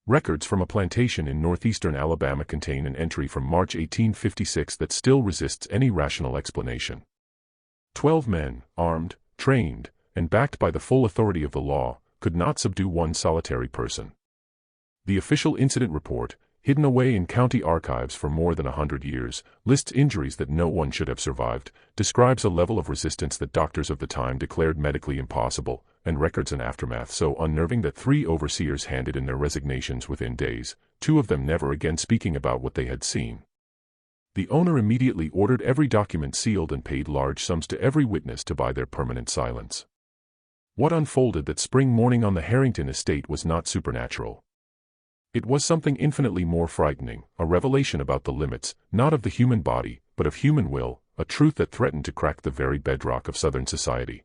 Records from a plantation in northeastern Alabama contain an entry from March 1856 that still resists any rational explanation. 12 men, armed, trained, and backed by the full authority of the law, could not subdue one solitary person. The official incident report, hidden away in county archives for more than 100 years, lists injuries that no one should have survived, describes a level of resistance that doctors of the time declared medically impossible, and records an aftermath so unnerving that 3 overseers handed in their resignations within days, 2 of them never again speaking about what they had seen. The owner immediately ordered every document sealed and paid large sums to every witness to buy their permanent silence. What unfolded that spring morning on the Harrington estate was not supernatural. It was something infinitely more frightening, a revelation about the limits, not of the human body, but of human will, a truth that threatened to crack the very bedrock of Southern society.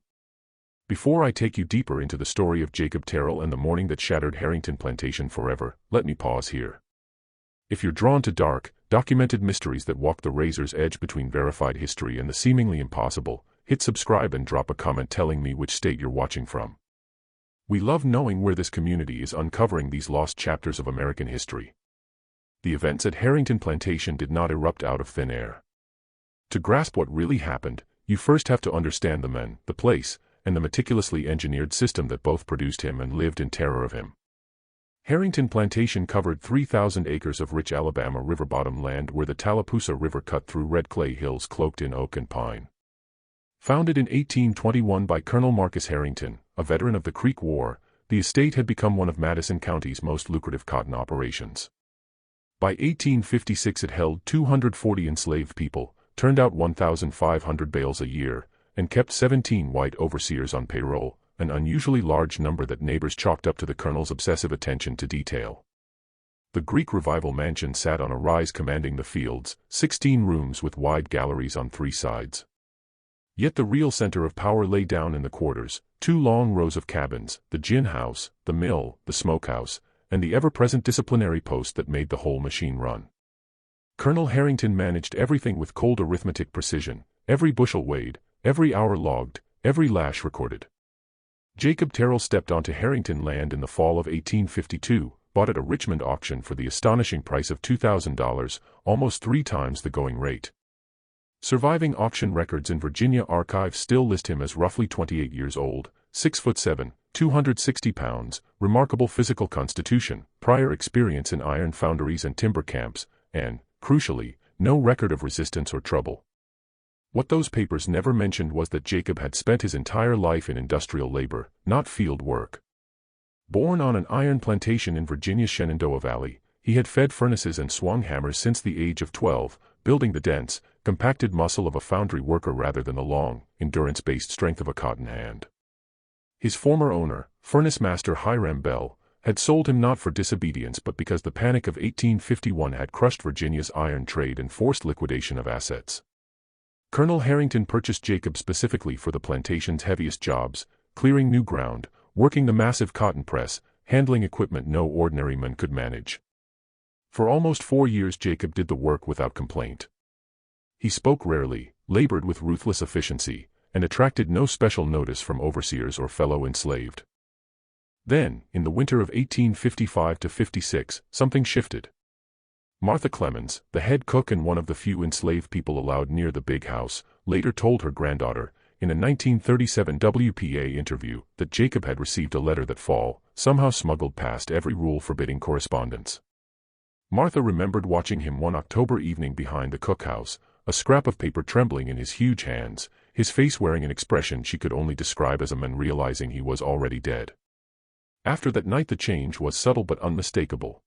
Before I take you deeper into the story of Jacob Terrell and the morning that shattered Harrington Plantation forever, let me pause here. If you're drawn to dark, documented mysteries that walk the razor's edge between verified history and the seemingly impossible, hit subscribe and drop a comment telling me which state you're watching from. We love knowing where this community is uncovering these lost chapters of American history. The events at Harrington Plantation did not erupt out of thin air. To grasp what really happened, you first have to understand the men, the place, and the meticulously engineered system that both produced him and lived in terror of him. Harrington Plantation covered 3,000 acres of rich Alabama river bottom land where the Tallapoosa River cut through red clay hills cloaked in oak and pine. Founded in 1821 by Colonel Marcus Harrington, a veteran of the Creek War, the estate had become one of Madison County's most lucrative cotton operations. By 1856 it held 240 enslaved people, turned out 1,500 bales a year, and kept 17 white overseers on payroll, an unusually large number that neighbors chalked up to the colonel's obsessive attention to detail. The Greek Revival mansion sat on a rise commanding the fields, 16 rooms with wide galleries on 3 sides. Yet the real center of power lay down in the quarters, 2 long rows of cabins, the gin house, the mill, the smokehouse, and the ever-present disciplinary post that made the whole machine run. Colonel Harrington managed everything with cold arithmetic precision, every bushel weighed, every hour logged, every lash recorded. Jacob Terrell stepped onto Harrington land in the fall of 1852, bought at a Richmond auction for the astonishing price of $2,000, almost 3 times the going rate. Surviving auction records in Virginia archives still list him as roughly 28 years old, 6'7", 260 pounds, remarkable physical constitution, prior experience in iron foundries and timber camps, and, crucially, no record of resistance or trouble. What those papers never mentioned was that Jacob had spent his entire life in industrial labor, not field work. Born on an iron plantation in Virginia's Shenandoah Valley, he had fed furnaces and swung hammers since the age of 12, building the dense, compacted muscle of a foundry worker rather than the long, endurance-based strength of a cotton hand. His former owner, furnace master Hiram Bell, had sold him not for disobedience but because the Panic of 1851 had crushed Virginia's iron trade and forced liquidation of assets. Colonel Harrington purchased Jacob specifically for the plantation's heaviest jobs, clearing new ground, working the massive cotton press, handling equipment no ordinary man could manage. For almost 4 years Jacob did the work without complaint. He spoke rarely, labored with ruthless efficiency, and attracted no special notice from overseers or fellow enslaved. Then, in the winter of 1855–56, something shifted. Martha Clemens, the head cook and one of the few enslaved people allowed near the big house, later told her granddaughter, in a 1937 WPA interview, that Jacob had received a letter that fall, somehow smuggled past every rule forbidding correspondence. Martha remembered watching him one October evening behind the cookhouse, a scrap of paper trembling in his huge hands, his face wearing an expression she could only describe as a man realizing he was already dead. After that night the change was subtle but unmistakable.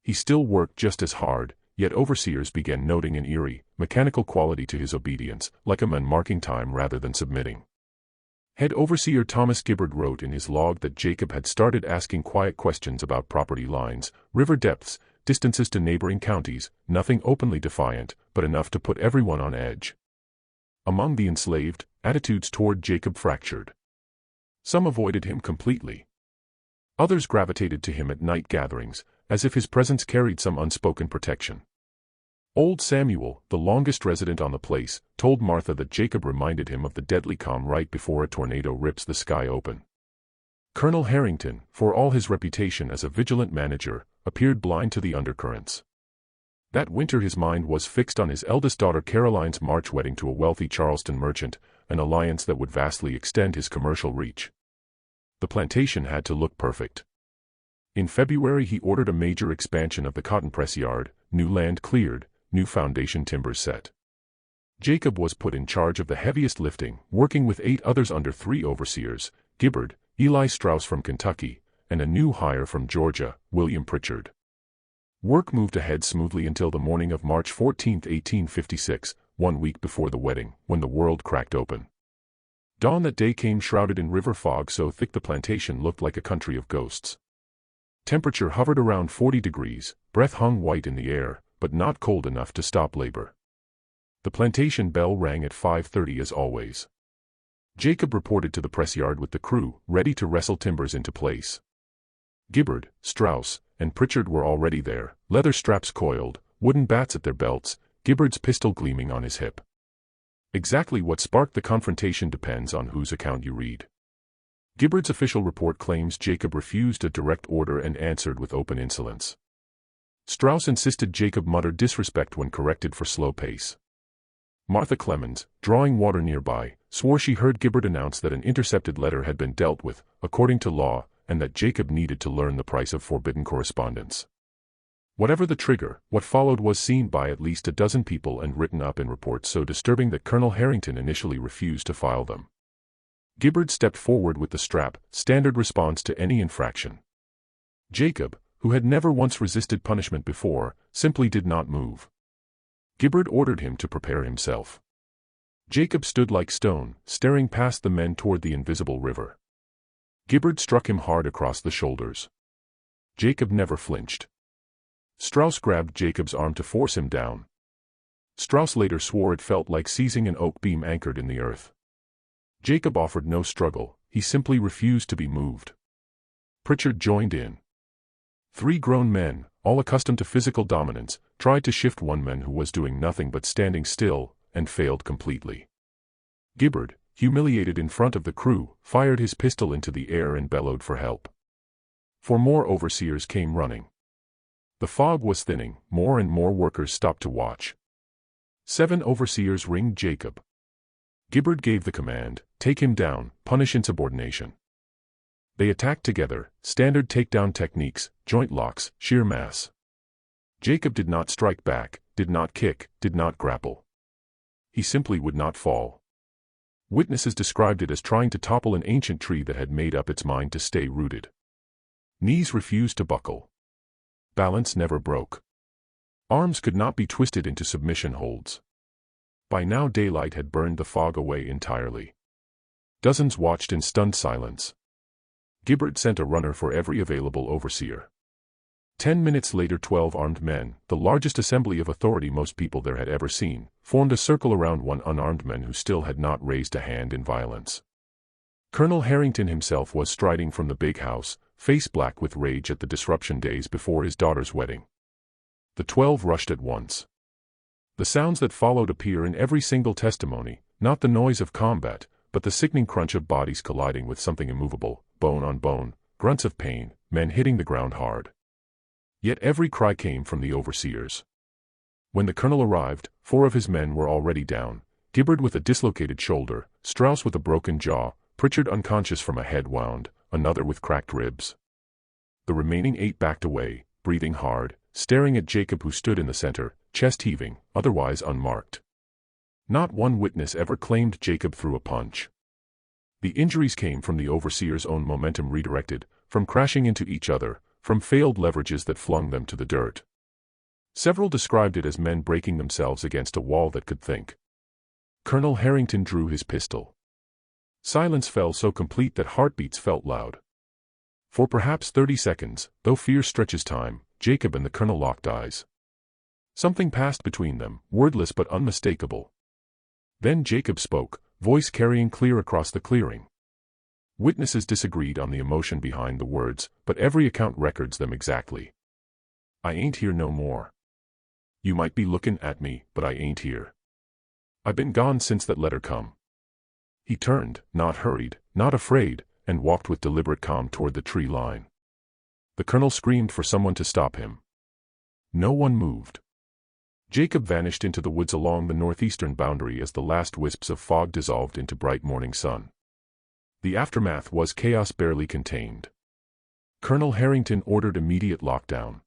He still worked just as hard, yet overseers began noting an eerie, mechanical quality to his obedience, like a man marking time rather than submitting. Head overseer Thomas Gibbard wrote in his log that Jacob had started asking quiet questions about property lines, river depths, distances to neighboring counties, nothing openly defiant, but enough to put everyone on edge. Among the enslaved, attitudes toward Jacob fractured. Some avoided him completely. Others gravitated to him at night gatherings, as if his presence carried some unspoken protection. Old Samuel, the longest resident on the place, told Martha that Jacob reminded him of the deadly calm right before a tornado rips the sky open. Colonel Harrington, for all his reputation as a vigilant manager, appeared blind to the undercurrents. That winter his mind was fixed on his eldest daughter Caroline's March wedding to a wealthy Charleston merchant, an alliance that would vastly extend his commercial reach. The plantation had to look perfect. In February he ordered a major expansion of the cotton press yard, new land cleared, new foundation timbers set. Jacob was put in charge of the heaviest lifting, working with 8 others under 3 overseers, Gibbard, Eli Strauss from Kentucky, and a new hire from Georgia, William Pritchard. Work moved ahead smoothly until the morning of March 14, 1856, 1 week before the wedding, when the world cracked open. Dawn that day came shrouded in river fog so thick the plantation looked like a country of ghosts. Temperature hovered around 40 degrees, breath hung white in the air, but not cold enough to stop labor. The plantation bell rang at 5:30 as always. Jacob reported to the press yard with the crew, ready to wrestle timbers into place. Gibbard, Strauss, and Pritchard were already there, leather straps coiled, wooden bats at their belts, Gibbard's pistol gleaming on his hip. Exactly what sparked the confrontation depends on whose account you read. Gibbard's official report claims Jacob refused a direct order and answered with open insolence. Strauss insisted Jacob muttered disrespect when corrected for slow pace. Martha Clemens, drawing water nearby, swore she heard Gibbard announce that an intercepted letter had been dealt with, according to law, and that Jacob needed to learn the price of forbidden correspondence. Whatever the trigger, what followed was seen by at least a dozen people and written up in reports so disturbing that Colonel Harrington initially refused to file them. Gibbard stepped forward with the strap, standard response to any infraction. Jacob, who had never once resisted punishment before, simply did not move. Gibbard ordered him to prepare himself. Jacob stood like stone, staring past the men toward the invisible river. Gibbard struck him hard across the shoulders. Jacob never flinched. Strauss grabbed Jacob's arm to force him down. Strauss later swore it felt like seizing an oak beam anchored in the earth. Jacob offered no struggle, he simply refused to be moved. Pritchard joined in. 3 grown men, all accustomed to physical dominance, tried to shift one man who was doing nothing but standing still, and failed completely. Gibbard, humiliated in front of the crew, fired his pistol into the air and bellowed for help. 4 more overseers came running. The fog was thinning, more and more workers stopped to watch. 7 overseers ringed Jacob. Gibbard gave the command, take him down, punish insubordination. They attacked together, standard takedown techniques, joint locks, sheer mass. Jacob did not strike back, did not kick, did not grapple. He simply would not fall. Witnesses described it as trying to topple an ancient tree that had made up its mind to stay rooted. Knees refused to buckle. Balance never broke. Arms could not be twisted into submission holds. By now daylight had burned the fog away entirely. Dozens watched in stunned silence. Gibbard sent a runner for every available overseer. 10 minutes later 12 armed men, the largest assembly of authority most people there had ever seen, formed a circle around one unarmed man who still had not raised a hand in violence. Colonel Harrington himself was striding from the big house, face black with rage at the disruption days before his daughter's wedding. The 12 rushed at once. The sounds that followed appear in every single testimony, not the noise of combat, but the sickening crunch of bodies colliding with something immovable, bone on bone, grunts of pain, men hitting the ground hard. Yet every cry came from the overseers. When the colonel arrived, 4 of his men were already down, Gibbard with a dislocated shoulder, Strauss with a broken jaw, Pritchard unconscious from a head wound, another with cracked ribs. The remaining 8 backed away, breathing hard, staring at Jacob who stood in the center, chest heaving, otherwise unmarked. Not one witness ever claimed Jacob threw a punch. The injuries came from the overseer's own momentum redirected, from crashing into each other, from failed leverages that flung them to the dirt. Several described it as men breaking themselves against a wall that could think. Colonel Harrington drew his pistol. Silence fell so complete that heartbeats felt loud. For perhaps 30 seconds, though fear stretches time, Jacob and the colonel locked eyes. Something passed between them, wordless but unmistakable. Then Jacob spoke, voice carrying clear across the clearing. Witnesses disagreed on the emotion behind the words, but every account records them exactly. I ain't here no more. You might be looking at me, but I ain't here. I been gone since that letter come. He turned, not hurried, not afraid, and walked with deliberate calm toward the tree line. The colonel screamed for someone to stop him. No one moved. Jacob vanished into the woods along the northeastern boundary as the last wisps of fog dissolved into bright morning sun. The aftermath was chaos barely contained. Colonel Harrington ordered immediate lockdown.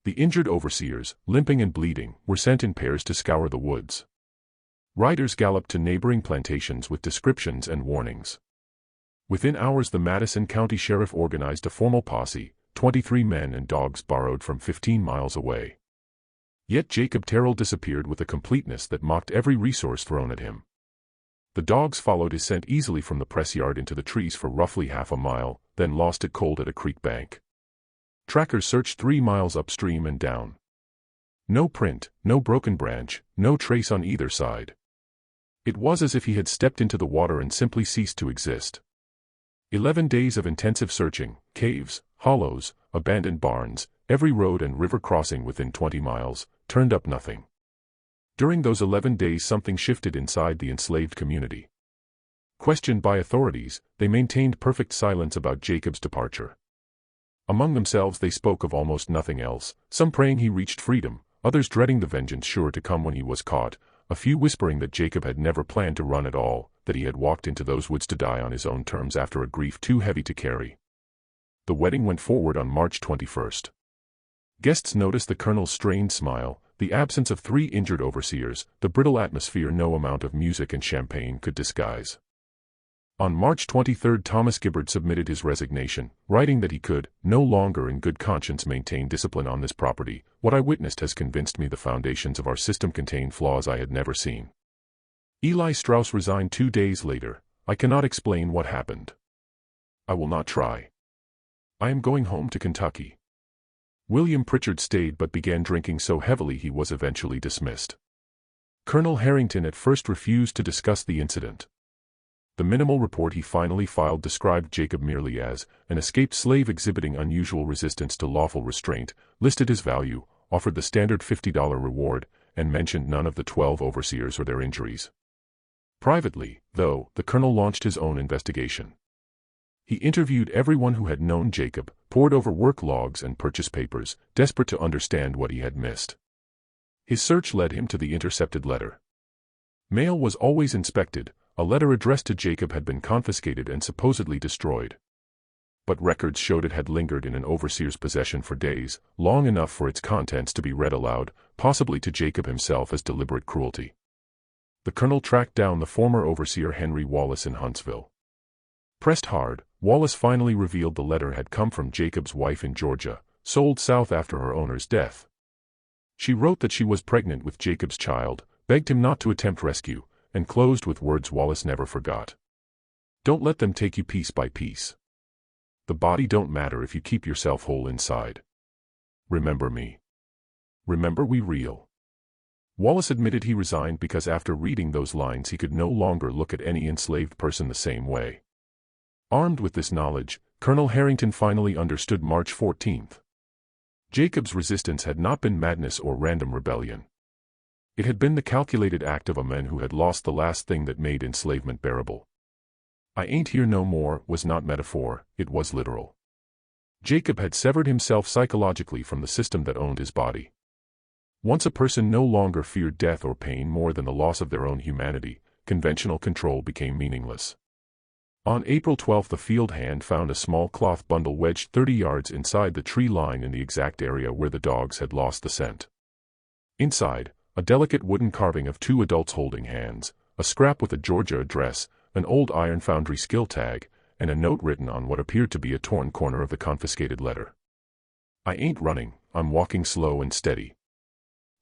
The injured overseers, limping and bleeding, were sent in pairs to scour the woods. Riders galloped to neighboring plantations with descriptions and warnings. Within hours the Madison County Sheriff organized a formal posse, 23 men and dogs borrowed from 15 miles away. Yet Jacob Terrell disappeared with a completeness that mocked every resource thrown at him. The dogs followed his scent easily from the press yard into the trees for roughly half a mile, then lost it cold at a creek bank. Trackers searched 3 miles upstream and down. No print, no broken branch, no trace on either side. It was as if he had stepped into the water and simply ceased to exist. 11 days of intensive searching, caves, hollows, abandoned barns, every road and river crossing within 20 miles, turned up nothing. During those 11 days something shifted inside the enslaved community. Questioned by authorities, they maintained perfect silence about Jacob's departure. Among themselves they spoke of almost nothing else, some praying he reached freedom, others dreading the vengeance sure to come when he was caught, a few whispering that Jacob had never planned to run at all, that he had walked into those woods to die on his own terms after a grief too heavy to carry. The wedding went forward on March 21st. Guests noticed the colonel's strained smile, the absence of 3 injured overseers, the brittle atmosphere no amount of music and champagne could disguise. On March 23 Thomas Gibbard submitted his resignation, writing that he could, no longer in good conscience maintain discipline on this property. What I witnessed has convinced me the foundations of our system contain flaws I had never seen. Eli Strauss resigned 2 days later. I cannot explain what happened. I will not try. I am going home to Kentucky. William Pritchard stayed but began drinking so heavily he was eventually dismissed. Colonel Harrington at first refused to discuss the incident. The minimal report he finally filed described Jacob merely as an escaped slave exhibiting unusual resistance to lawful restraint, listed his value, offered the standard $50 reward, and mentioned none of the 12 overseers or their injuries. Privately, though, the colonel launched his own investigation. He interviewed everyone who had known Jacob, pored over work logs and purchase papers, desperate to understand what he had missed. His search led him to the intercepted letter. Mail was always inspected. A letter addressed to Jacob had been confiscated and supposedly destroyed. But records showed it had lingered in an overseer's possession for days, long enough for its contents to be read aloud, possibly to Jacob himself as deliberate cruelty. The colonel tracked down the former overseer Henry Wallace in Huntsville. Pressed hard, Wallace finally revealed the letter had come from Jacob's wife in Georgia, sold south after her owner's death. She wrote that she was pregnant with Jacob's child, begged him not to attempt rescue, and closed with words Wallace never forgot. Don't let them take you piece by piece. The body don't matter if you keep yourself whole inside. Remember me. Remember we real. Wallace admitted he resigned because after reading those lines he could no longer look at any enslaved person the same way. Armed with this knowledge, Colonel Harrington finally understood March 14th. Jacob's resistance had not been madness or random rebellion. It had been the calculated act of a man who had lost the last thing that made enslavement bearable. I ain't here no more was not metaphor, it was literal. Jacob had severed himself psychologically from the system that owned his body. Once a person no longer feared death or pain more than the loss of their own humanity, conventional control became meaningless. On April 12 the field hand found a small cloth bundle wedged 30 yards inside the tree line in the exact area where the dogs had lost the scent. Inside, a delicate wooden carving of 2 adults holding hands, a scrap with a Georgia address, an old iron foundry skill tag, and a note written on what appeared to be a torn corner of the confiscated letter. I ain't running, I'm walking slow and steady.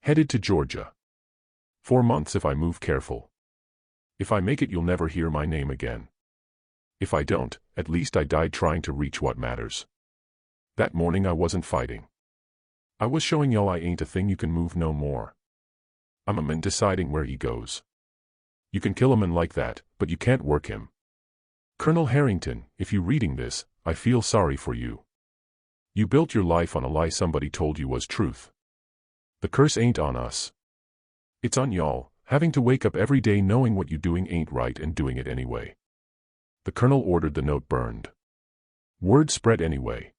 Headed to Georgia. 4 months if I move careful. If I make it you'll never hear my name again. If I don't, at least I died trying to reach what matters. That morning I wasn't fighting. I was showing y'all I ain't a thing you can move no more. I'm a man deciding where he goes. You can kill a man like that, but you can't work him. Colonel Harrington, if you reading this, I feel sorry for you. You built your life on a lie somebody told you was truth. The curse ain't on us. It's on y'all, having to wake up every day knowing what you doing ain't right and doing it anyway. The colonel ordered the note burned. Word spread anyway.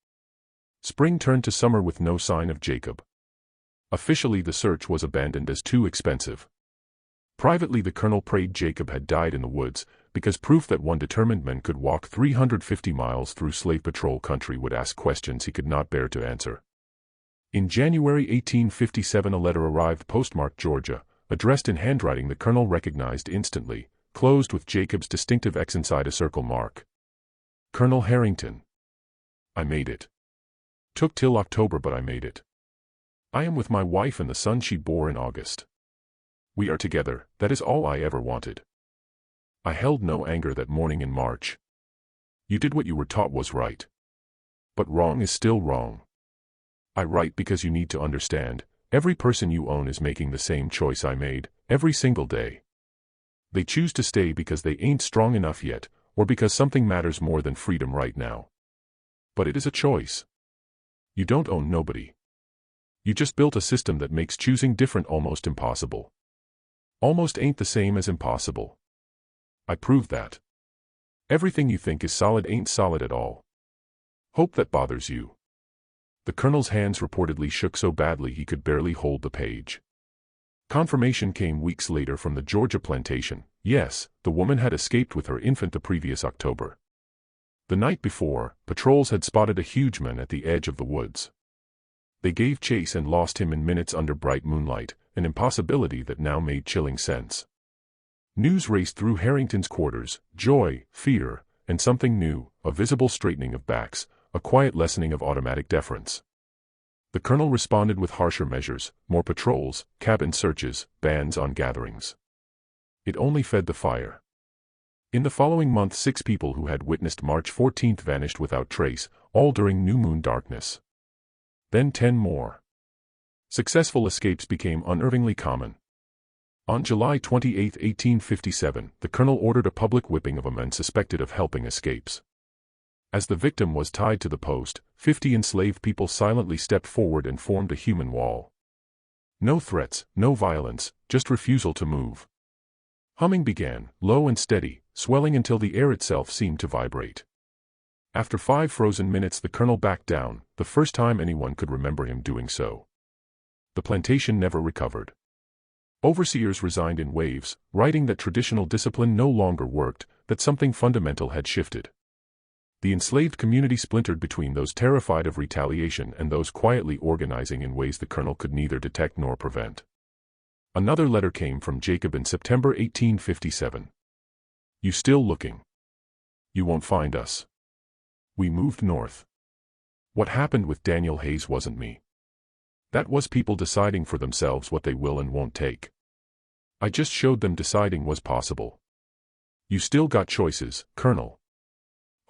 Spring turned to summer with no sign of Jacob. Officially, the search was abandoned as too expensive. Privately, the colonel prayed Jacob had died in the woods, because proof that one determined man could walk 350 miles through slave patrol country would ask questions he could not bear to answer. In January 1857, a letter arrived postmarked Georgia, addressed in handwriting the colonel recognized instantly, closed with Jacob's distinctive X inside a circle mark. Colonel Harrington. I made it. Took till October, but I made it. I am with my wife and the son she bore in August. We are together, that is all I ever wanted. I held no anger that morning in March. You did what you were taught was right. But wrong is still wrong. I write because you need to understand, every person you own is making the same choice I made, every single day. They choose to stay because they ain't strong enough yet, or because something matters more than freedom right now. But it is a choice. You don't own nobody. You just built a system that makes choosing different almost impossible. Almost ain't the same as impossible. I proved that. Everything you think is solid ain't solid at all. Hope that bothers you. The colonel's hands reportedly shook so badly he could barely hold the page. Confirmation came weeks later from the Georgia plantation. Yes, the woman had escaped with her infant the previous October. The night before, patrols had spotted a huge man at the edge of the woods. They gave chase and lost him in minutes under bright moonlight, an impossibility that now made chilling sense. News raced through Harrington's quarters, joy, fear, and something new, a visible straightening of backs, a quiet lessening of automatic deference. The colonel responded with harsher measures, more patrols, cabin searches, bans on gatherings. It only fed the fire. In the following month, 6 people who had witnessed March 14th vanished without trace, all during new moon darkness. Then 10 more. Successful escapes became unnervingly common. On July 28, 1857, the colonel ordered a public whipping of a man suspected of helping escapes. As the victim was tied to the post, 50 enslaved people silently stepped forward and formed a human wall. No threats, no violence, just refusal to move. Humming began, low and steady, swelling until the air itself seemed to vibrate. After 5 frozen minutes, the colonel backed down, the first time anyone could remember him doing so. The plantation never recovered. Overseers resigned in waves, writing that traditional discipline no longer worked, that something fundamental had shifted. The enslaved community splintered between those terrified of retaliation and those quietly organizing in ways the colonel could neither detect nor prevent. Another letter came from Jacob in September 1857. You still looking? You won't find us. We moved north. What happened with Daniel Hayes wasn't me. That was people deciding for themselves what they will and won't take. I just showed them deciding was possible. You still got choices, Colonel.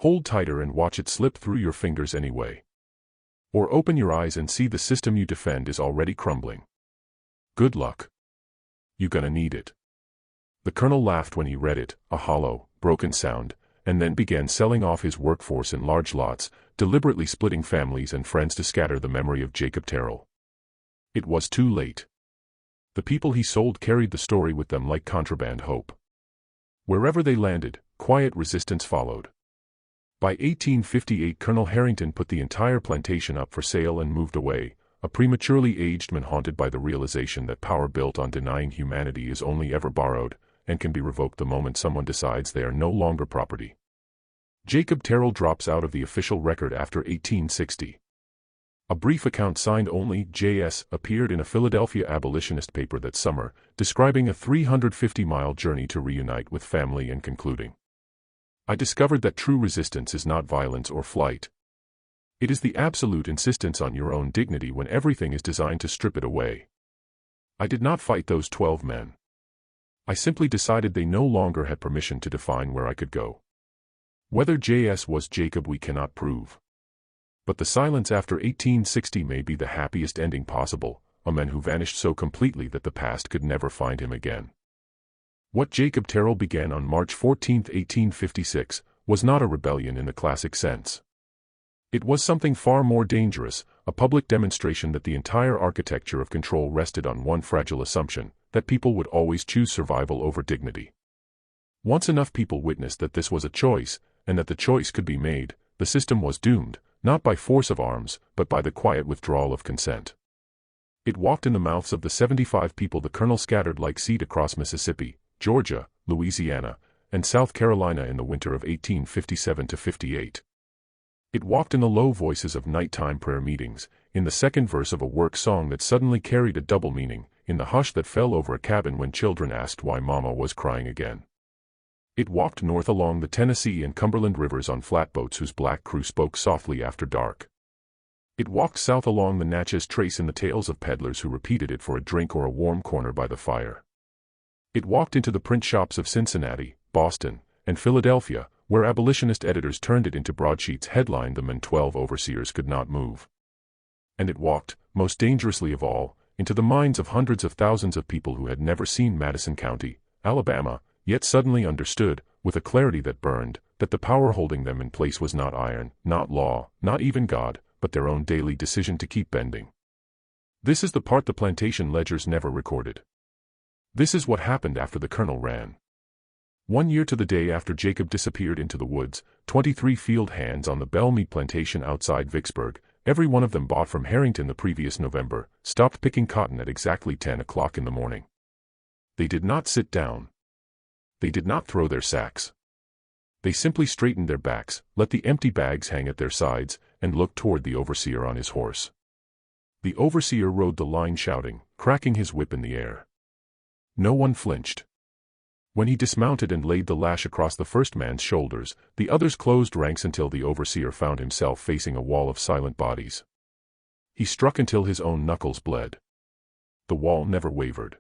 Hold tighter and watch it slip through your fingers anyway. Or open your eyes and see the system you defend is already crumbling. Good luck. You gonna need it. The colonel laughed when he read it, a hollow, broken sound, and then began selling off his workforce in large lots, deliberately splitting families and friends to scatter the memory of Jacob Terrell. It was too late. The people he sold carried the story with them like contraband hope. Wherever they landed, quiet resistance followed. By 1858, Colonel Harrington put the entire plantation up for sale and moved away, a prematurely aged man haunted by the realization that power built on denying humanity is only ever borrowed, and can be revoked the moment someone decides they are no longer property. Jacob Terrell drops out of the official record after 1860. A brief account signed only J.S. appeared in a Philadelphia abolitionist paper that summer, describing a 350-mile journey to reunite with family and concluding, I discovered that true resistance is not violence or flight. It is the absolute insistence on your own dignity when everything is designed to strip it away. I did not fight those 12 men. I simply decided they no longer had permission to define where I could go. Whether J.S. was Jacob we cannot prove. But the silence after 1860 may be the happiest ending possible, a man who vanished so completely that the past could never find him again. What Jacob Terrell began on March 14, 1856, was not a rebellion in the classic sense. It was something far more dangerous, a public demonstration that the entire architecture of control rested on one fragile assumption, that people would always choose survival over dignity. Once enough people witnessed that this was a choice, and that the choice could be made, the system was doomed, not by force of arms, but by the quiet withdrawal of consent. It walked in the mouths of the 75 people the colonel scattered like seed across Mississippi, Georgia, Louisiana, and South Carolina in the winter of 1857–58. It walked in the low voices of nighttime prayer meetings, in the second verse of a work song that suddenly carried a double meaning, in the hush that fell over a cabin when children asked why Mama was crying again. It walked north along the Tennessee and Cumberland rivers on flatboats whose black crew spoke softly after dark. It walked south along the Natchez Trace in the tales of peddlers who repeated it for a drink or a warm corner by the fire. It walked into the print shops of Cincinnati, Boston, and Philadelphia, where abolitionist editors turned it into broadsheets headlined "The Men 12 Overseers Could Not Move." And it walked, most dangerously of all, into the minds of hundreds of thousands of people who had never seen Madison County, Alabama, yet suddenly understood, with a clarity that burned, that the power holding them in place was not iron, not law, not even God, but their own daily decision to keep bending. This is the part the plantation ledgers never recorded. This is what happened after the colonel ran. 1 year to the day after Jacob disappeared into the woods, 23 field hands on the Belle Meade plantation outside Vicksburg, every one of them bought from Harrington the previous November, stopped picking cotton at exactly 10 o'clock in the morning. They did not sit down. They did not throw their sacks. They simply straightened their backs, let the empty bags hang at their sides, and looked toward the overseer on his horse. The overseer rode the line shouting, cracking his whip in the air. No one flinched. When he dismounted and laid the lash across the first man's shoulders, the others closed ranks until the overseer found himself facing a wall of silent bodies. He struck until his own knuckles bled. The wall never wavered.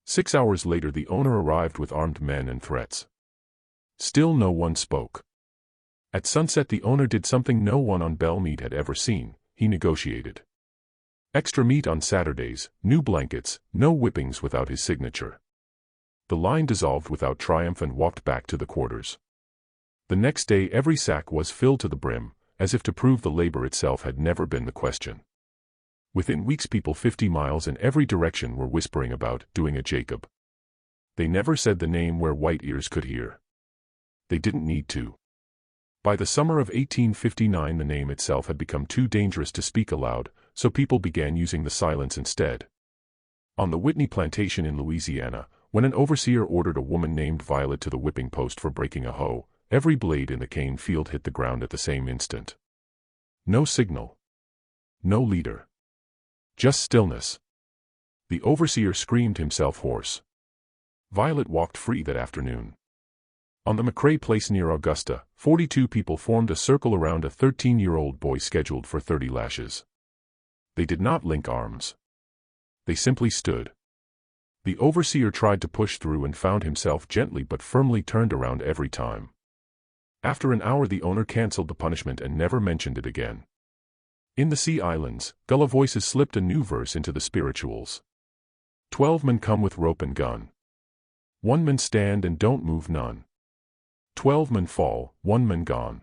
6 hours later the owner arrived with armed men and threats. Still no one spoke. At sunset the owner did something no one on Belle Meade had ever seen: he negotiated. Extra meat on Saturdays, new blankets, no whippings without his signature. The line dissolved without triumph and walked back to the quarters. The next day every sack was filled to the brim, as if to prove the labor itself had never been the question. Within weeks people 50 miles in every direction were whispering about doing a Jacob. They never said the name where white ears could hear. They didn't need to. By the summer of 1859 the name itself had become too dangerous to speak aloud, so people began using the silence instead. On the Whitney plantation in Louisiana, when an overseer ordered a woman named Violet to the whipping post for breaking a hoe, every blade in the cane field hit the ground at the same instant. No signal. No leader. Just stillness. The overseer screamed himself hoarse. Violet walked free that afternoon. On the McCrae place near Augusta, 42 people formed a circle around a 13-year-old boy scheduled for 30 lashes. They did not link arms. They simply stood. The overseer tried to push through and found himself gently but firmly turned around every time. After an hour the owner canceled the punishment and never mentioned it again. In the Sea Islands, Gullah voices slipped a new verse into the spirituals. 12 men come with rope and gun. 1 man stand and don't move none. 12 men fall, 1 man gone.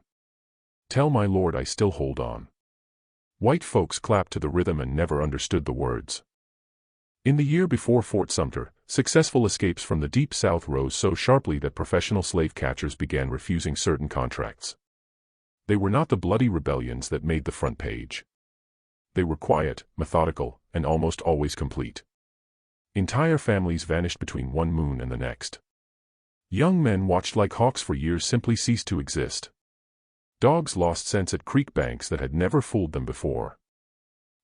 Tell my Lord I still hold on. White folks clapped to the rhythm and never understood the words. In the year before Fort Sumter, successful escapes from the Deep South rose so sharply that professional slave catchers began refusing certain contracts. They were not the bloody rebellions that made the front page. They were quiet, methodical, and almost always complete. Entire families vanished between one moon and the next. Young men watched like hawks for years simply cease to exist. Dogs lost scents at creek banks that had never fooled them before.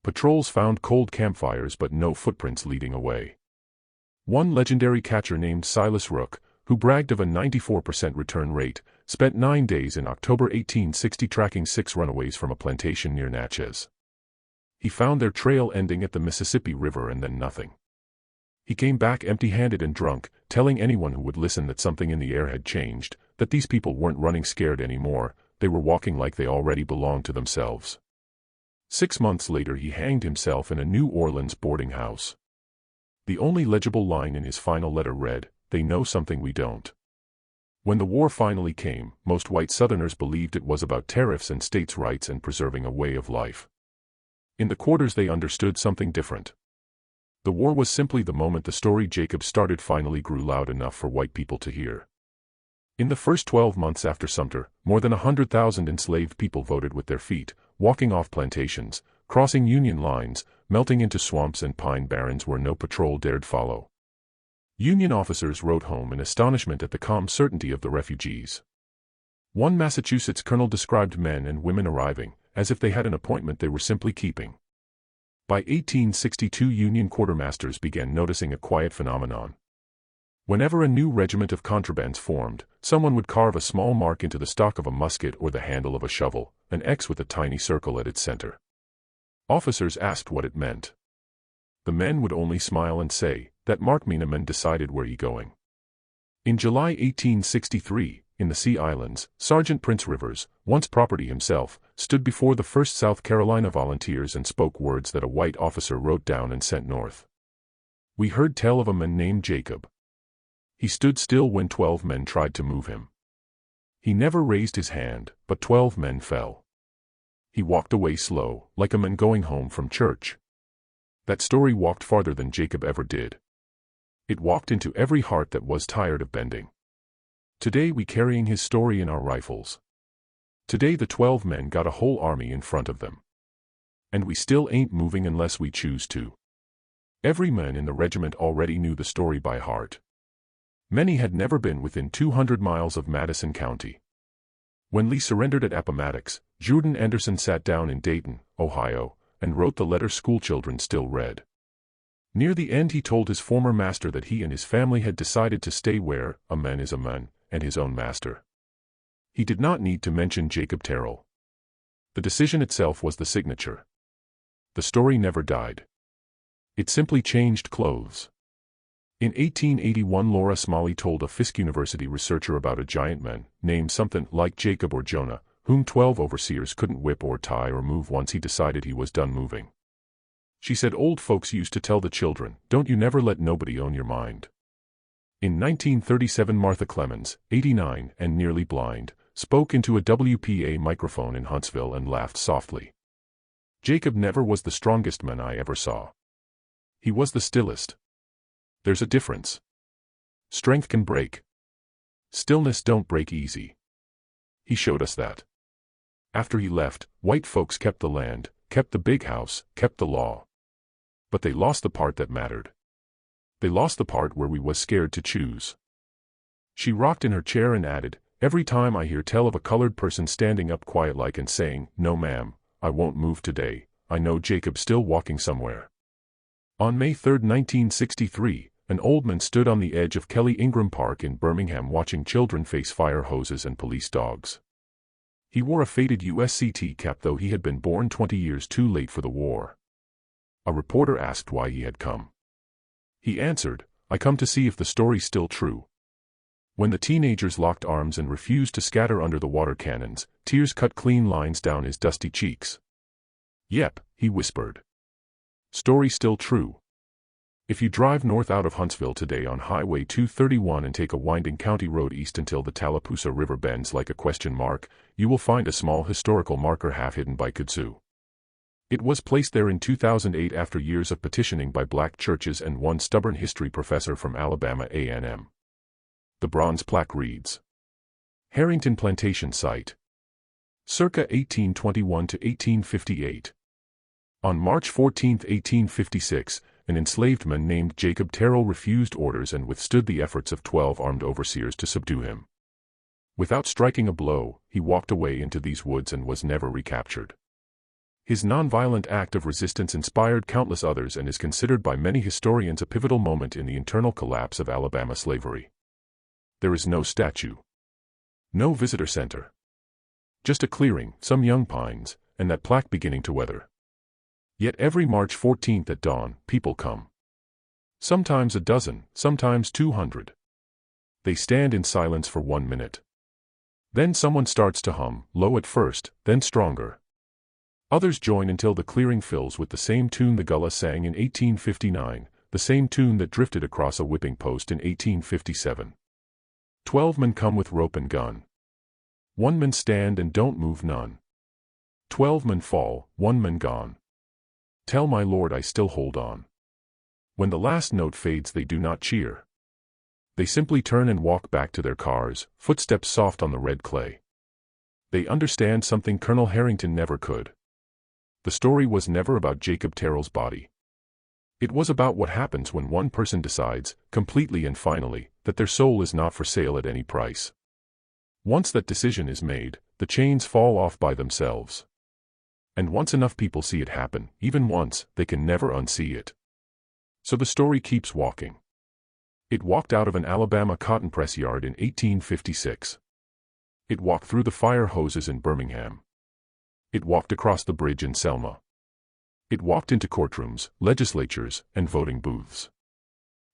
Patrols found cold campfires but no footprints leading away. One legendary catcher named Silas Rook, who bragged of a 94% return rate, spent 9 days in October 1860 tracking 6 runaways from a plantation near Natchez. He found their trail ending at the Mississippi River and then nothing. He came back empty-handed and drunk, telling anyone who would listen that something in the air had changed, that these people weren't running scared anymore, they were walking like they already belonged to themselves. 6 months later he hanged himself in a New Orleans boarding house. The only legible line in his final letter read, "They know something we don't." When the war finally came, most white Southerners believed it was about tariffs and states' rights and preserving a way of life. In the quarters they understood something different. The war was simply the moment the story Jacob started finally grew loud enough for white people to hear. In the first 12 months after Sumter, more than 100,000 enslaved people voted with their feet, walking off plantations, crossing Union lines, melting into swamps and pine barrens where no patrol dared follow. Union officers wrote home in astonishment at the calm certainty of the refugees. One Massachusetts colonel described men and women arriving, as if they had an appointment they were simply keeping. By 1862, Union quartermasters began noticing a quiet phenomenon. Whenever a new regiment of contrabands formed, someone would carve a small mark into the stock of a musket or the handle of a shovel, an X with a tiny circle at its center. Officers asked what it meant. The men would only smile and say, "That mark mean a man decided where ye going." In July 1863, in the Sea Islands, Sergeant Prince Rivers, once property himself, stood before the 1st South Carolina Volunteers and spoke words that a white officer wrote down and sent north. "We heard tell of a man named Jacob. He stood still when 12 men tried to move him. He never raised his hand, but 12 men fell. He walked away slow, like a man going home from church." That story walked farther than Jacob ever did. It walked into every heart that was tired of bending. Today we carrying his story in our rifles. Today the 12 men got a whole army in front of them. And we still ain't moving unless we choose to. Every man in the regiment already knew the story by heart. Many had never been within 200 miles of Madison County. When Lee surrendered at Appomattox, Jordan Anderson sat down in Dayton, Ohio, and wrote the letter schoolchildren still read. Near the end he told his former master that he and his family had decided to stay where a man is a man, and his own master. He did not need to mention Jacob Terrell. The decision itself was the signature. The story never died. It simply changed clothes. In 1881, Laura Smalley told a Fisk University researcher about a giant man, named something like Jacob or Jonah, whom 12 overseers couldn't whip or tie or move once he decided he was done moving. She said old folks used to tell the children, "Don't you never let nobody own your mind." In 1937, Martha Clemens, 89 and nearly blind, spoke into a WPA microphone in Huntsville and laughed softly. "Jacob never was the strongest man I ever saw. He was the stillest. There's a difference. Strength can break. Stillness don't break easy. He showed us that. After he left, white folks kept the land, kept the big house, kept the law. But they lost the part that mattered. They lost the part where we was scared to choose." She rocked in her chair and added, "Every time I hear tell of a colored person standing up quiet like and saying, 'No ma'am, I won't move today,' I know Jacob's still walking somewhere." On May 3, 1963, an old man stood on the edge of Kelly Ingram Park in Birmingham watching children face fire hoses and police dogs. He wore a faded USCT cap, though he had been born 20 years too late for the war. A reporter asked why he had come. He answered, "I come to see if the story's still true." When the teenagers locked arms and refused to scatter under the water cannons, tears cut clean lines down his dusty cheeks. "Yep," he whispered. "Story still true. If you drive north out of Huntsville today on Highway 231 and take a winding county road east until the Tallapoosa River bends like a question mark, you will find a small historical marker half hidden by kudzu. It was placed there in 2008 after years of petitioning by black churches and one stubborn history professor from Alabama A&M. The bronze plaque reads, "Harrington Plantation Site. Circa 1821 to 1858. On March 14, 1856, an enslaved man named Jacob Terrell refused orders and withstood the efforts of 12 armed overseers to subdue him. Without striking a blow, he walked away into these woods and was never recaptured. His nonviolent act of resistance inspired countless others and is considered by many historians a pivotal moment in the internal collapse of Alabama slavery. There is no statue. No visitor center. Just a clearing, some young pines, and that plaque beginning to weather. Yet every March 14th at dawn, people come. Sometimes a dozen, sometimes 200. They stand in silence for 1 minute. Then someone starts to hum, low at first, then stronger. Others join until the clearing fills with the same tune the gullah sang in 1859, the same tune that drifted across a whipping post in 1857. 12 men come with rope and gun. 1 man stand and don't move none. 12 men fall, 1 man gone. Tell my Lord I still hold on. When the last note fades they do not cheer. They simply turn and walk back to their cars, footsteps soft on the red clay. They understand something Colonel Harrington never could. The story was never about Jacob Terrell's body. It was about what happens when one person decides, completely and finally, that their soul is not for sale at any price. Once that decision is made, the chains fall off by themselves. And once enough people see it happen, even once, they can never unsee it. So the story keeps walking. It walked out of an Alabama cotton press yard in 1856. It walked through the fire hoses in Birmingham. It walked across the bridge in Selma. It walked into courtrooms, legislatures, and voting booths.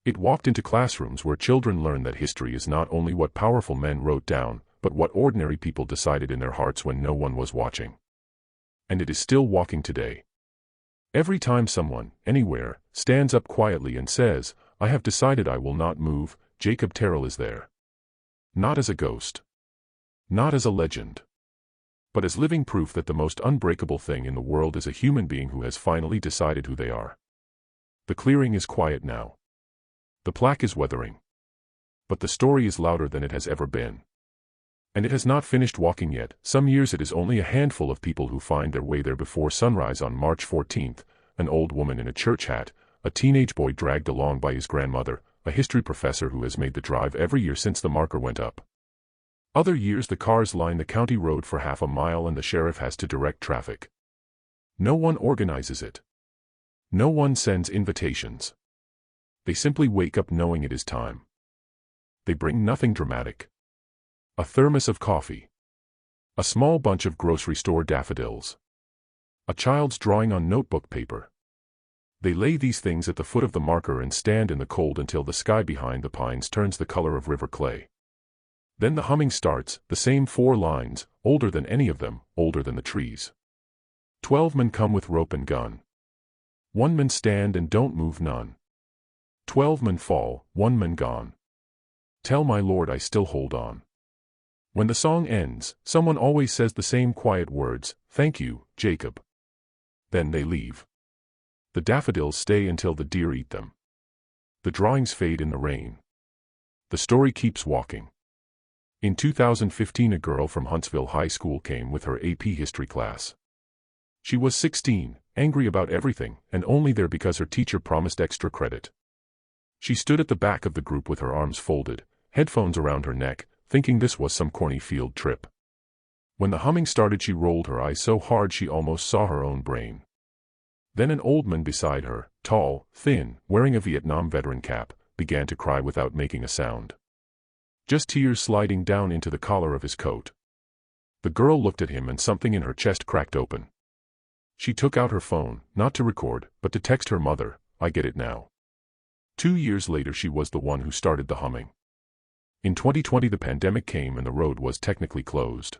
It walked into classrooms where children learn that history is not only what powerful men wrote down, but what ordinary people decided in their hearts when no one was watching. And it is still walking today. Every time someone, anywhere, stands up quietly and says, "I have decided I will not move," Jacob Terrell is there. Not as a ghost. Not as a legend. But as living proof that the most unbreakable thing in the world is a human being who has finally decided who they are. The clearing is quiet now. The plaque is weathering. But the story is louder than it has ever been. And it has not finished walking yet. Some years it is only a handful of people who find their way there before sunrise on March 14th, an old woman in a church hat, a teenage boy dragged along by his grandmother, a history professor who has made the drive every year since the marker went up. Other years the cars line the county road for half a mile and the sheriff has to direct traffic. No one organizes it. No one sends invitations. They simply wake up knowing it is time. They bring nothing dramatic. A thermos of coffee. A small bunch of grocery store daffodils. A child's drawing on notebook paper. They lay these things at the foot of the marker and stand in the cold until the sky behind the pines turns the color of river clay. Then the humming starts, the same 4 lines, older than any of them, older than the trees. 12 men come with rope and gun. 1 man stand and don't move none. 12 men fall, 1 man gone. Tell my Lord I still hold on. When the song ends, someone always says the same quiet words, "Thank you, Jacob." Then they leave. The daffodils stay until the deer eat them. The drawings fade in the rain. The story keeps walking. In 2015 a girl from Huntsville High School came with her AP history class. She was 16, angry about everything, and only there because her teacher promised extra credit. She stood at the back of the group with her arms folded, headphones around her neck, thinking this was some corny field trip. When the humming started she rolled her eyes so hard she almost saw her own brain. Then an old man beside her, tall, thin, wearing a Vietnam veteran cap, began to cry without making a sound. Just tears sliding down into the collar of his coat. The girl looked at him and something in her chest cracked open. She took out her phone, not to record, but to text her mother, "I get it now." 2 years later she was the one who started the humming. In 2020 the pandemic came and the road was technically closed.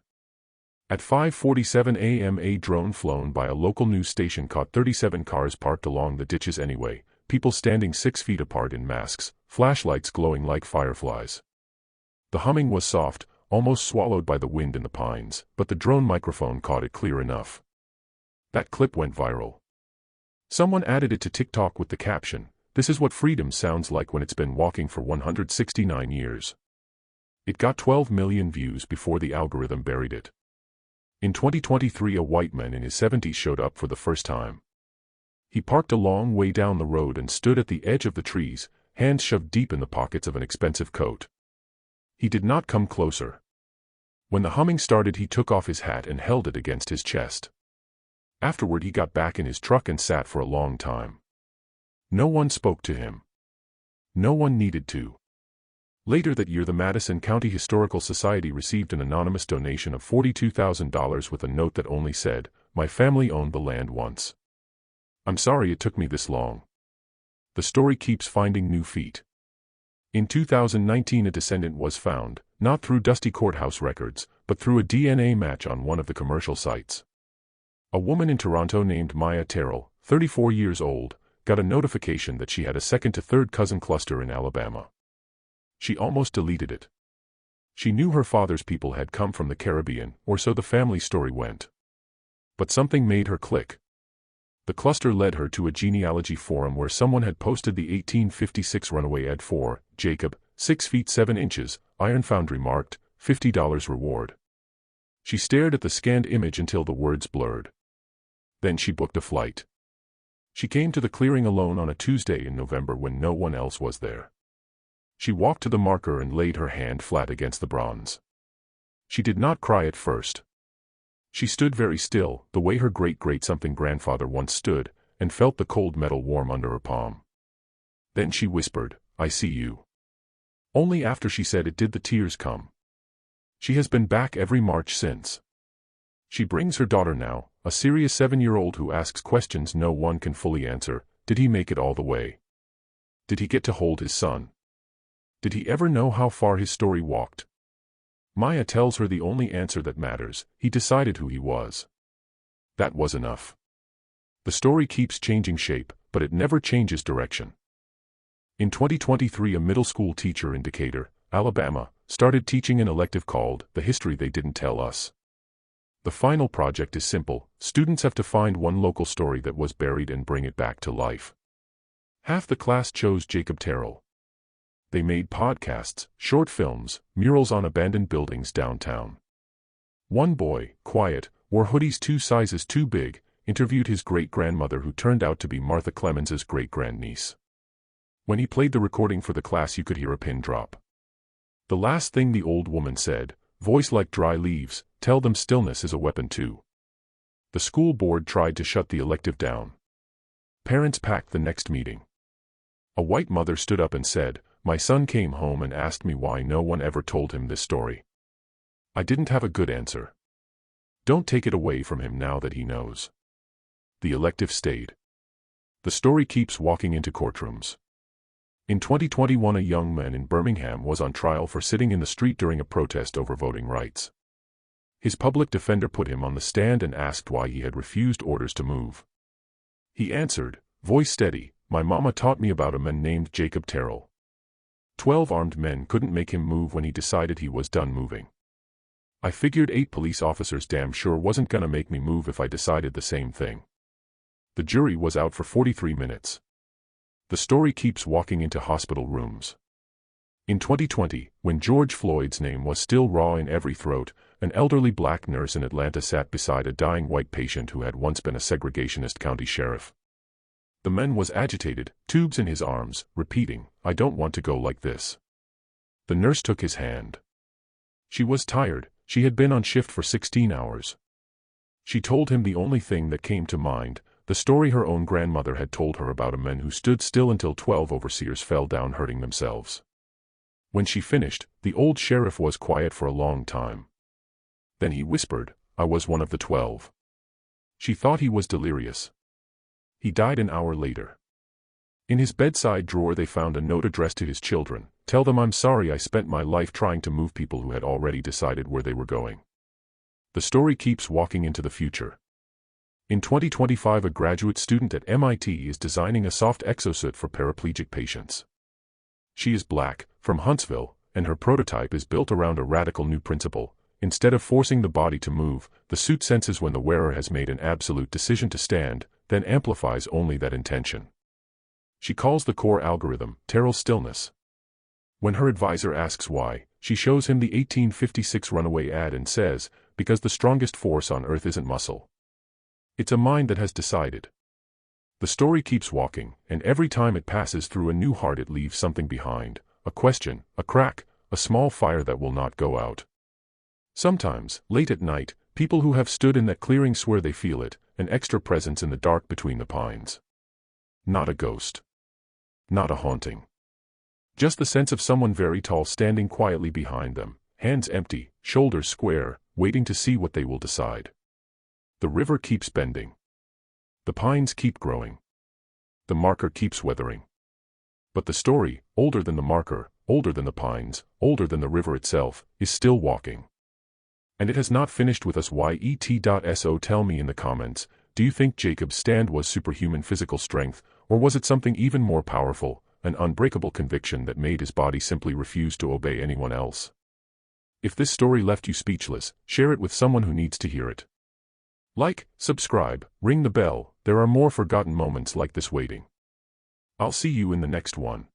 At 5:47 a.m. a drone flown by a local news station caught 37 cars parked along the ditches anyway, people standing 6 feet apart in masks, flashlights glowing like fireflies. The humming was soft, almost swallowed by the wind in the pines, but the drone microphone caught it clear enough. That clip went viral. Someone added it to TikTok with the caption, "This is what freedom sounds like when it's been walking for 169 years. It got 12 million views before the algorithm buried it. In 2023 a white man in his 70s showed up for the first time. He parked a long way down the road and stood at the edge of the trees, hands shoved deep in the pockets of an expensive coat. He did not come closer. When the humming started he took off his hat and held it against his chest. Afterward he got back in his truck and sat for a long time. No one spoke to him. No one needed to. Later that year the Madison County Historical Society received an anonymous donation of $42,000 with a note that only said, "My family owned the land once. I'm sorry it took me this long." The story keeps finding new feet. In 2019 a descendant was found, not through dusty courthouse records, but through a DNA match on one of the commercial sites. A woman in Toronto named Maya Terrell, 34 years old, got a notification that she had a second to third cousin cluster in Alabama. She almost deleted it. She knew her father's people had come from the Caribbean, or so the family story went. But something made her click. The cluster led her to a genealogy forum where someone had posted the 1856 runaway ad for Jacob 6 feet 7 inches, Iron Foundry marked, $50 reward. She stared at the scanned image until the words blurred. Then she booked a flight. She came to the clearing alone on a Tuesday in November when no one else was there. She walked to the marker and laid her hand flat against the bronze. She did not cry at first. She stood very still, the way her great-great-something grandfather once stood, and felt the cold metal warm under her palm. Then she whispered, "I see you." Only after she said it did the tears come. She has been back every March since. She brings her daughter now, a serious 7-year-old who asks questions no one can fully answer. Did he make it all the way? Did he get to hold his son? Did he ever know how far his story walked? Maya tells her the only answer that matters: he decided who he was. That was enough. The story keeps changing shape, but it never changes direction. In 2023, a middle school teacher in Decatur, Alabama, started teaching an elective called The History They Didn't Tell Us. The final project is simple: students have to find one local story that was buried and bring it back to life. Half the class chose Jacob Terrell. They made podcasts, short films, murals on abandoned buildings downtown. One boy, quiet, wore hoodies 2 sizes too big, interviewed his great-grandmother who turned out to be Martha Clemens's great-grandniece. When he played the recording for the class, you could hear a pin drop. The last thing the old woman said, voice like dry leaves, "Tell them stillness is a weapon too." The school board tried to shut the elective down. Parents packed the next meeting. A white mother stood up and said, "My son came home and asked me why no one ever told him this story. I didn't have a good answer. Don't take it away from him now that he knows." The elective stayed. The story keeps walking into courtrooms. In 2021, a young man in Birmingham was on trial for sitting in the street during a protest over voting rights. His public defender put him on the stand and asked why he had refused orders to move. He answered, voice steady, "My mama taught me about a man named Jacob Terrell. 12 armed men couldn't make him move when he decided he was done moving. I figured 8 police officers damn sure wasn't gonna make me move if I decided the same thing." The jury was out for 43 minutes. The story keeps walking into hospital rooms. In 2020, when George Floyd's name was still raw in every throat, an elderly black nurse in Atlanta sat beside a dying white patient who had once been a segregationist county sheriff. The man was agitated, tubes in his arms, repeating, "I don't want to go like this." The nurse took his hand. She was tired. She had been on shift for 16 hours. She told him the only thing that came to mind, the story her own grandmother had told her about a man who stood still until 12 overseers fell down hurting themselves. When she finished, the old sheriff was quiet for a long time. Then he whispered, "I was one of the 12. She thought he was delirious. He died an hour later." In his bedside drawer they found a note addressed to his children, "Tell them I'm sorry I spent my life trying to move people who had already decided where they were going." The story keeps walking into the future. In 2025, a graduate student at MIT is designing a soft exosuit for paraplegic patients. She is black, from Huntsville, and her prototype is built around a radical new principle. Instead of forcing the body to move, the suit senses when the wearer has made an absolute decision to stand, then amplifies only that intention. She calls the core algorithm Terrell's stillness. When her advisor asks why, she shows him the 1856 runaway ad and says, "Because the strongest force on earth isn't muscle. It's a mind that has decided." The story keeps walking, and every time it passes through a new heart it leaves something behind, a question, a crack, a small fire that will not go out. Sometimes, late at night, people who have stood in that clearing swear they feel it, an extra presence in the dark between the pines. Not a ghost. Not a haunting. Just the sense of someone very tall standing quietly behind them, hands empty, shoulders square, waiting to see what they will decide. The river keeps bending. The pines keep growing. The marker keeps weathering. But the story, older than the marker, older than the pines, older than the river itself, is still walking. And it has not finished with us. YET.so tell me in the comments, do you think Jacob's stand was superhuman physical strength, or was it something even more powerful, an unbreakable conviction that made his body simply refuse to obey anyone else? If this story left you speechless, share it with someone who needs to hear it. Like, subscribe, ring the bell, there are more forgotten moments like this waiting. I'll see you in the next one.